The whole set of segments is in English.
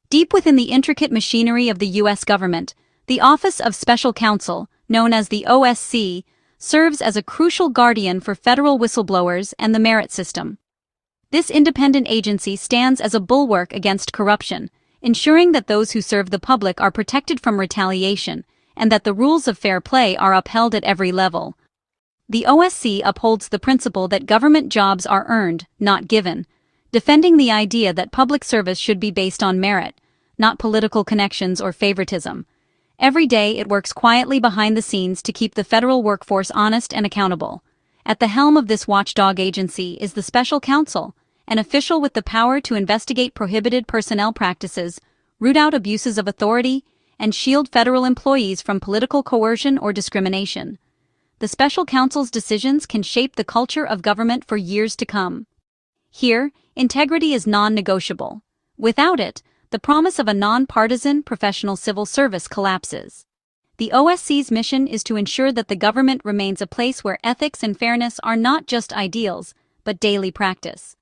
Deep within the intricate machinery of the U.S. government, the Office of Special Counsel, known as the OSC, serves as a crucial guardian for federal whistleblowers and the merit system. This independent agency stands as a bulwark against corruption, ensuring that those who serve the public are protected from retaliation and that the rules of fair play are upheld at every level. The OSC upholds the principle that government jobs are earned, not given, defending the idea that public service should be based on merit, not political connections or favoritism. Every day it works quietly behind the scenes to keep the federal workforce honest and accountable. At the helm of this watchdog agency is the Special Counsel, an official with the power to investigate prohibited personnel practices, root out abuses of authority, and shield federal employees from political coercion or discrimination. The Special Counsel's decisions can shape the culture of government for years to come. Here, integrity is non-negotiable. Without it, the promise of a non-partisan professional civil service collapses. The OSC's mission is to ensure that the government remains a place where ethics and fairness are not just ideals, but daily practice.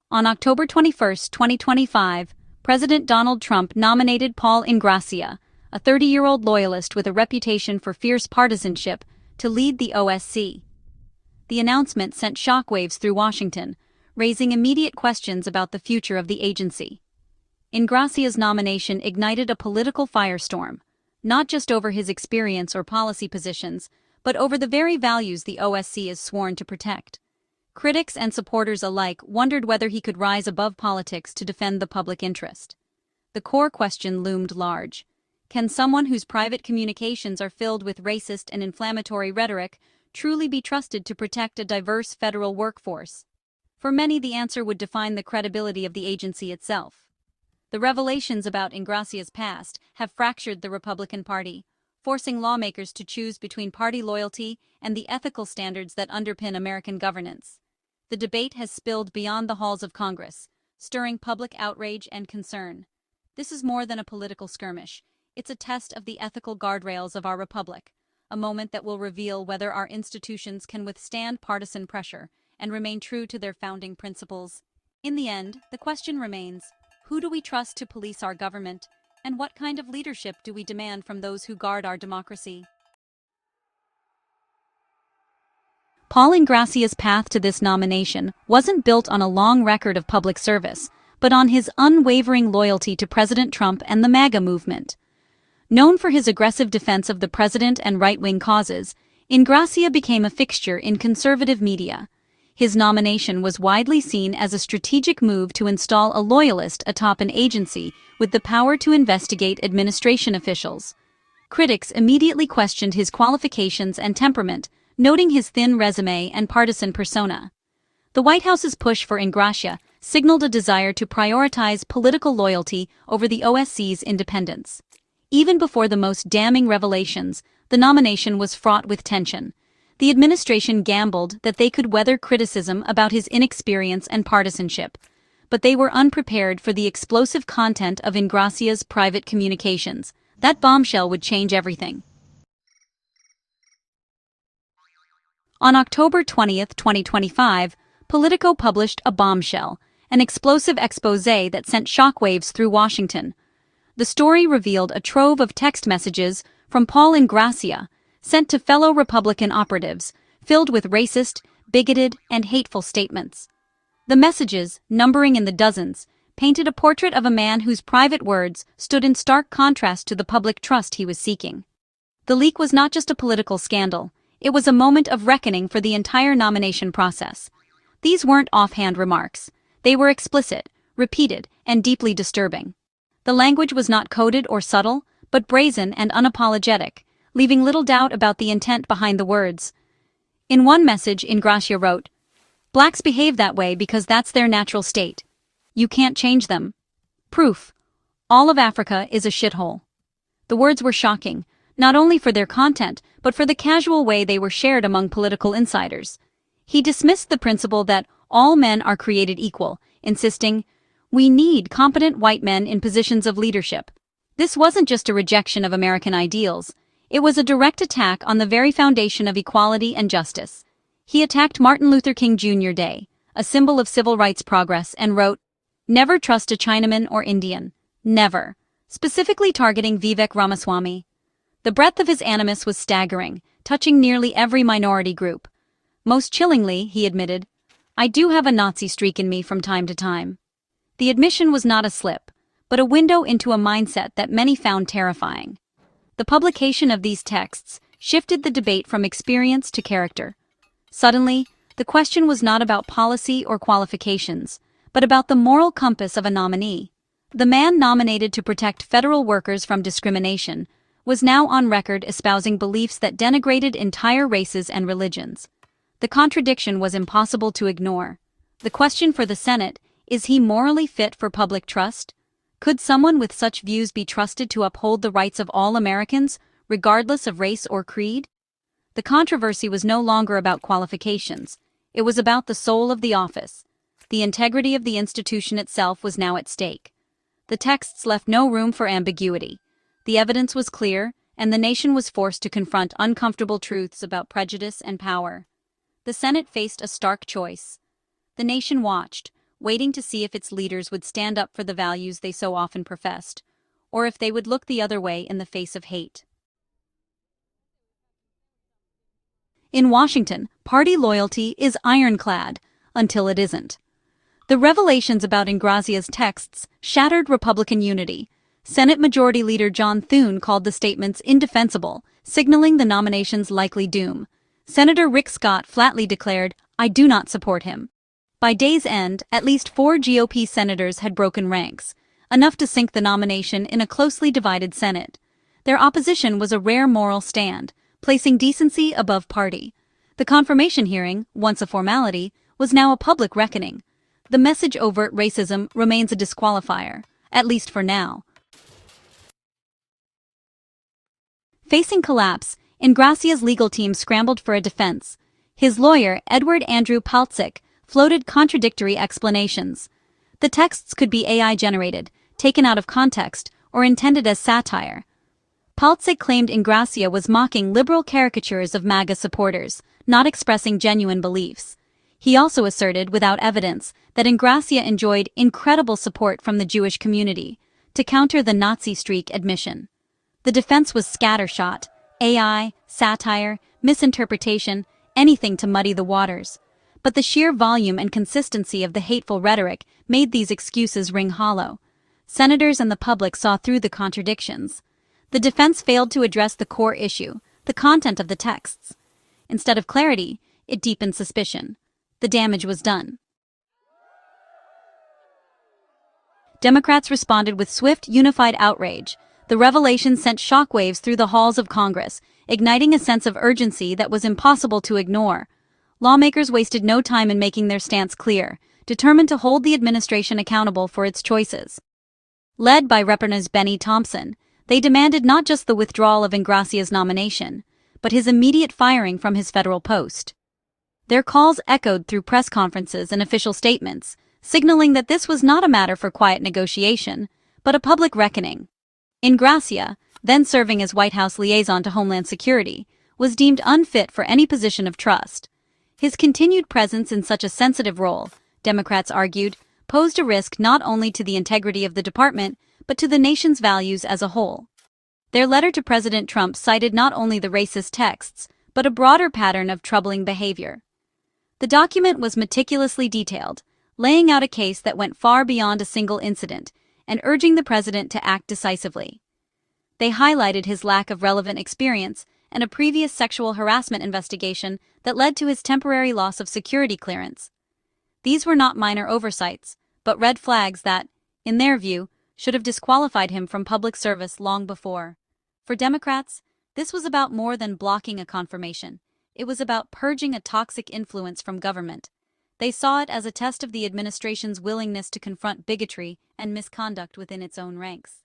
On October 21, 2025, President Donald Trump nominated Paul Ingrassia, a 30-year-old loyalist with a reputation for fierce partisanship, to lead the OSC. The announcement sent shockwaves through Washington, raising immediate questions about the future of the agency. Ingrassia's nomination ignited a political firestorm, not just over his experience or policy positions, but over the very values the OSC is sworn to protect. Critics and supporters alike wondered whether he could rise above politics to defend the public interest. The core question loomed large. Can someone whose private communications are filled with racist and inflammatory rhetoric truly be trusted to protect a diverse federal workforce? For many, the answer would define the credibility of the agency itself. The revelations about Ingrassia's past have fractured the Republican Party, forcing lawmakers to choose between party loyalty and the ethical standards that underpin American governance. The debate has spilled beyond the halls of Congress, stirring public outrage and concern. This is more than a political skirmish. It's a test of the ethical guardrails of our republic, a moment that will reveal whether our institutions can withstand partisan pressure and remain true to their founding principles. In the end, the question remains: who do we trust to police our government, and what kind of leadership do we demand from those who guard our democracy? Paul Ingrassia's path to this nomination wasn't built on a long record of public service, but on his unwavering loyalty to President Trump and the MAGA movement. Known for his aggressive defense of the president and right-wing causes, Ingrassia became a fixture in conservative media. His nomination was widely seen as a strategic move to install a loyalist atop an agency with the power to investigate administration officials. Critics immediately questioned his qualifications and temperament, noting his thin resume and partisan persona. The White House's push for Ingrassia signaled a desire to prioritize political loyalty over the OSC's independence. Even before the most damning revelations, the nomination was fraught with tension. The administration gambled that they could weather criticism about his inexperience and partisanship, but they were unprepared for the explosive content of Ingrassia's private communications. That bombshell would change everything. On October 20, 2025, Politico published a bombshell, an explosive exposé that sent shockwaves through Washington. The story revealed a trove of text messages from Paul Ingrassia, sent to fellow Republican operatives, filled with racist, bigoted, and hateful statements. The messages, numbering in the dozens, painted a portrait of a man whose private words stood in stark contrast to the public trust he was seeking. The leak was not just a political scandal, it was a moment of reckoning for the entire nomination process. These weren't offhand remarks. They were explicit, repeated, and deeply disturbing. The language was not coded or subtle, but brazen and unapologetic, leaving little doubt about the intent behind the words. In one message, Ingrassia wrote, "Blacks behave that way because that's their natural state. You can't change them. Proof: all of Africa is a shithole." The words were shocking, not only for their content, but for the casual way they were shared among political insiders. He dismissed the principle that all men are created equal, insisting, "We need competent white men in positions of leadership." This wasn't just a rejection of American ideals. It was a direct attack on the very foundation of equality and justice. He attacked Martin Luther King Jr. Day, a symbol of civil rights progress, and wrote, "Never trust a Chinaman or Indian. Never. Specifically targeting Vivek Ramaswamy. The breadth of his animus was staggering, touching nearly every minority group. Most chillingly, he admitted, "I do have a Nazi streak in me from time to time." The admission was not a slip, but a window into a mindset that many found terrifying. The publication of these texts shifted the debate from experience to character. Suddenly, the question was not about policy or qualifications, but about the moral compass of a nominee. The man nominated to protect federal workers from discrimination was now on record espousing beliefs that denigrated entire races and religions. The contradiction was impossible to ignore. The question for the Senate: is he morally fit for public trust? Could someone with such views be trusted to uphold the rights of all Americans, regardless of race or creed? The controversy was no longer about qualifications. It was about the soul of the office. The integrity of the institution itself was now at stake. The texts left no room for ambiguity. The evidence was clear, and the nation was forced to confront uncomfortable truths about prejudice and power. The Senate faced a stark choice. The nation watched, waiting to see if its leaders would stand up for the values they so often professed, or if they would look the other way in the face of hate. In Washington, party loyalty is ironclad, until it isn't. The revelations about Ingrassia's texts shattered Republican unity. Senate Majority Leader John Thune called the statements indefensible, signaling the nomination's likely doom. Senator Rick Scott flatly declared, "I do not support him." By day's end, at least 4 GOP senators had broken ranks, enough to sink the nomination in a closely divided Senate. Their opposition was a rare moral stand, placing decency above party. The confirmation hearing, once a formality, was now a public reckoning. The message overt racism remains a disqualifier, at least for now. Facing collapse, Ingrassia's legal team scrambled for a defense. His lawyer, Edward Andrew Paltzik, floated contradictory explanations. The texts could be AI-generated, taken out of context, or intended as satire. Paltzik claimed Ingrassia was mocking liberal caricatures of MAGA supporters, not expressing genuine beliefs. He also asserted, without evidence, that Ingrassia enjoyed incredible support from the Jewish community, to counter the Nazi streak admission. The defense was scattershot: AI, satire, misinterpretation, anything to muddy the waters. But the sheer volume and consistency of the hateful rhetoric made these excuses ring hollow. Senators and the public saw through the contradictions. The defense failed to address the core issue, the content of the texts. Instead of clarity, it deepened suspicion. The damage was done. Democrats responded with swift, unified outrage. The revelation sent shockwaves through the halls of Congress, igniting a sense of urgency that was impossible to ignore. Lawmakers wasted no time in making their stance clear, determined to hold the administration accountable for its choices. Led by Representative Benny Thompson, they demanded not just the withdrawal of Ingrassia's nomination, but his immediate firing from his federal post. Their calls echoed through press conferences and official statements, signaling that this was not a matter for quiet negotiation, but a public reckoning. Ingrassia, then serving as White House liaison to Homeland Security, was deemed unfit for any position of trust. His continued presence in such a sensitive role, Democrats argued, posed a risk not only to the integrity of the department, but to the nation's values as a whole. Their letter to President Trump cited not only the racist texts, but a broader pattern of troubling behavior. The document was meticulously detailed, laying out a case that went far beyond a single incident, and urging the president to act decisively. They highlighted his lack of relevant experience and a previous sexual harassment investigation that led to his temporary loss of security clearance. These were not minor oversights, but red flags that, in their view, should have disqualified him from public service long before. For Democrats, this was about more than blocking a confirmation. It was about purging a toxic influence from government. They saw it as a test of the administration's willingness to confront bigotry and misconduct within its own ranks.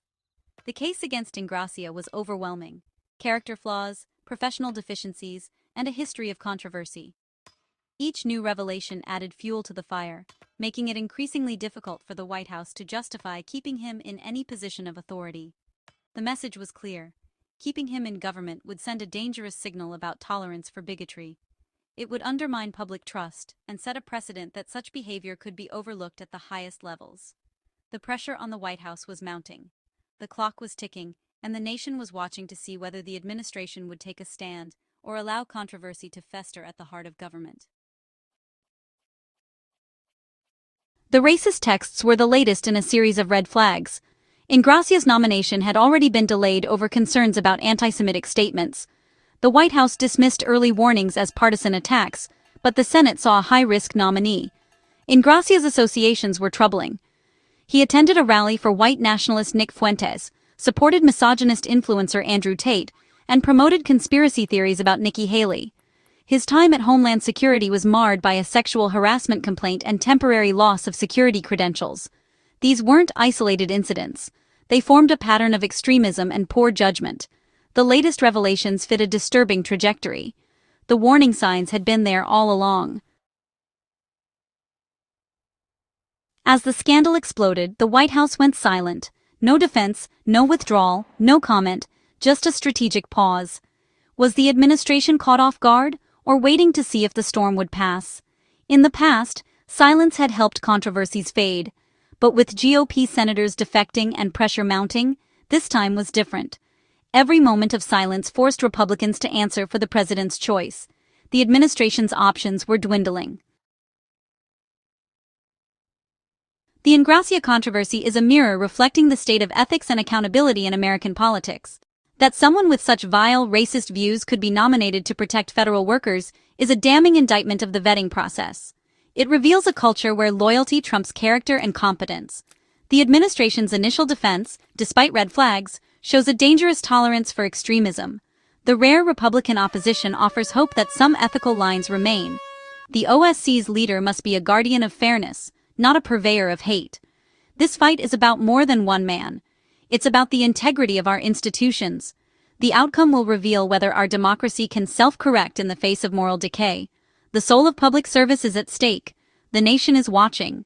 The case against Ingrassia was overwhelming: character flaws, professional deficiencies, and a history of controversy. Each new revelation added fuel to the fire, making it increasingly difficult for the White House to justify keeping him in any position of authority. The message was clear: keeping him in government would send a dangerous signal about tolerance for bigotry. It would undermine public trust and set a precedent that such behavior could be overlooked at the highest levels. The pressure on the White House was mounting. The clock was ticking, and the nation was watching to see whether the administration would take a stand or allow controversy to fester at the heart of government. The racist texts were the latest in a series of red flags. Ingrassia's nomination had already been delayed over concerns about anti-Semitic statements. The White House dismissed early warnings as partisan attacks, but the Senate saw a high-risk nominee. Ingrassia's associations were troubling. He attended a rally for white nationalist Nick Fuentes, supported misogynist influencer Andrew Tate, and promoted conspiracy theories about Nikki Haley. His time at Homeland Security was marred by a sexual harassment complaint and temporary loss of security credentials. These weren't isolated incidents. They formed a pattern of extremism and poor judgment. The latest revelations fit a disturbing trajectory. The warning signs had been there all along. As the scandal exploded, the White House went silent. No defense, no withdrawal, no comment, just a strategic pause. Was the administration caught off guard, or waiting to see if the storm would pass? In the past, silence had helped controversies fade. But with G.O.P. senators defecting and pressure mounting, this time was different. Every moment of silence forced Republicans to answer for the president's choice. The administration's options were dwindling. The Ingrassia controversy is a mirror reflecting the state of ethics and accountability in American politics. That someone with such vile, racist views could be nominated to protect federal workers is a damning indictment of the vetting process. It reveals a culture where loyalty trumps character and competence. The administration's initial defense, despite red flags, shows a dangerous tolerance for extremism. The rare Republican opposition offers hope that some ethical lines remain. The OSC's leader must be a guardian of fairness, not a purveyor of hate. This fight is about more than one man. It's about the integrity of our institutions. The outcome will reveal whether our democracy can self-correct in the face of moral decay. The soul of public service is at stake. The nation is watching.